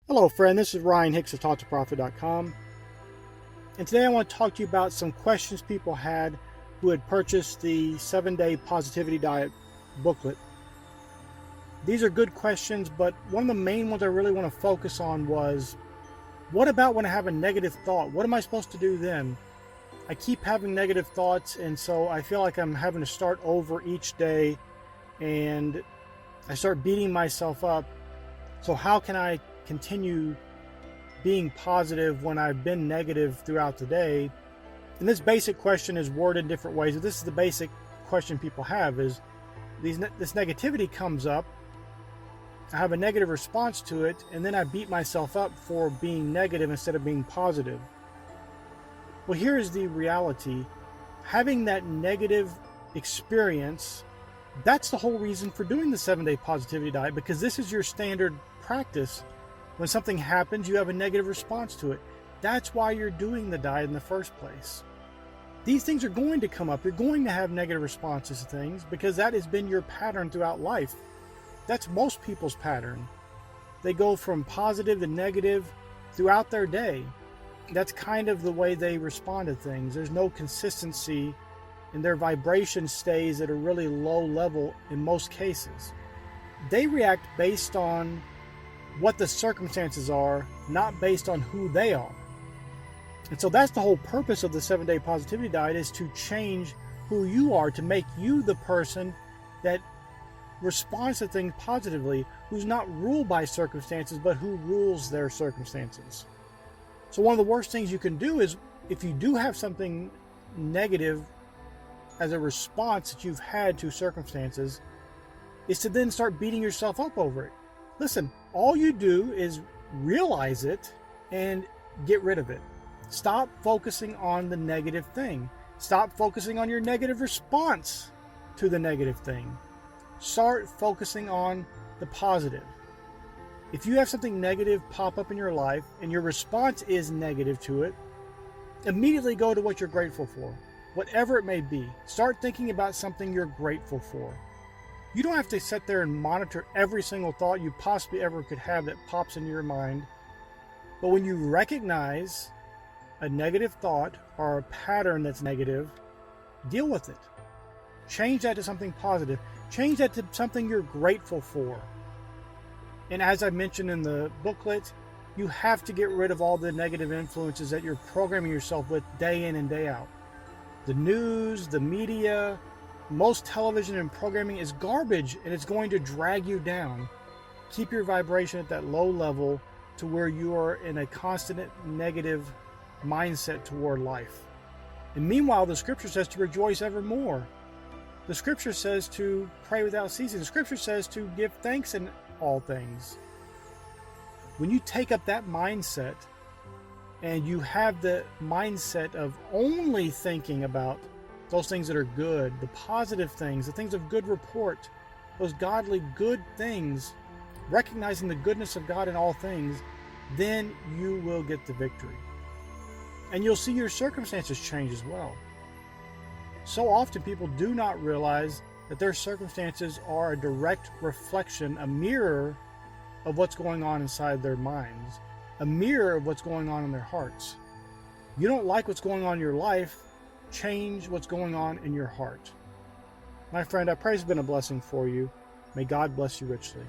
Hello friend, this is Ryan Hicks of TaughtToProfit.com, and today I want to talk to you about some questions people had who had purchased the 7-Day Positivity Diet booklet. These are good questions, but one of the main ones I really want to focus on was, what about when I have a negative thought? What am I supposed to do then? I keep having negative thoughts, and so I feel like I'm having to start over each day, and I start beating myself up. So how can I continue being positive when I've been negative throughout the day? And this basic question is worded in different ways, but this is the basic question people have: is this negativity comes up, I have a negative response to it, and then I beat myself up for being negative instead of being positive. Well, here is the reality. Having that negative experience, that's the whole reason for doing the 7-Day Positivity Diet, because this is your standard practice. When something happens, you have a negative response to it. That's why you're doing the diet in the first place. These things are going to come up. You're going to have negative responses to things because that has been your pattern throughout life. That's most people's pattern. They go from positive to negative throughout their day. That's kind of the way they respond to things. There's no consistency, and their vibration stays at a really low level in most cases. They react based on what the circumstances are, not based on who they are. And so that's the whole purpose of the 7-Day Positivity Diet, is to change who you are, to make you the person that responds to things positively, who's not ruled by circumstances, but who rules their circumstances. So one of the worst things you can do is, if you do have something negative as a response that you've had to circumstances, is to then start beating yourself up over it. Listen, all you do is realize it and get rid of it. Stop focusing on the negative thing. Stop focusing on your negative response to the negative thing. Start focusing on the positive. If you have something negative pop up in your life and your response is negative to it, immediately go to what you're grateful for. Whatever it may be, start thinking about something you're grateful for. You don't have to sit there and monitor every single thought you possibly ever could have that pops into your mind. But when you recognize a negative thought or a pattern that's negative, deal with it. Change that to something positive. Change that to something you're grateful for. And as I mentioned in the booklet, you have to get rid of all the negative influences that you're programming yourself with day in and day out. The news, the media, most television and programming is garbage, and it's going to drag you down. Keep your vibration at that low level to where you are in a constant negative mindset toward life. And meanwhile, the scripture says to rejoice evermore. The scripture says to pray without ceasing. The scripture says to give thanks in all things. When you take up that mindset and you have the mindset of only thinking about those things that are good, the positive things, the things of good report, those godly good things, recognizing the goodness of God in all things, then you will get the victory. And you'll see your circumstances change as well. So often people do not realize that their circumstances are a direct reflection, a mirror of what's going on inside their minds, a mirror of what's going on in their hearts. You don't like what's going on in your life, change what's going on in your heart. My friend, I pray it's been a blessing for you. May God bless you richly.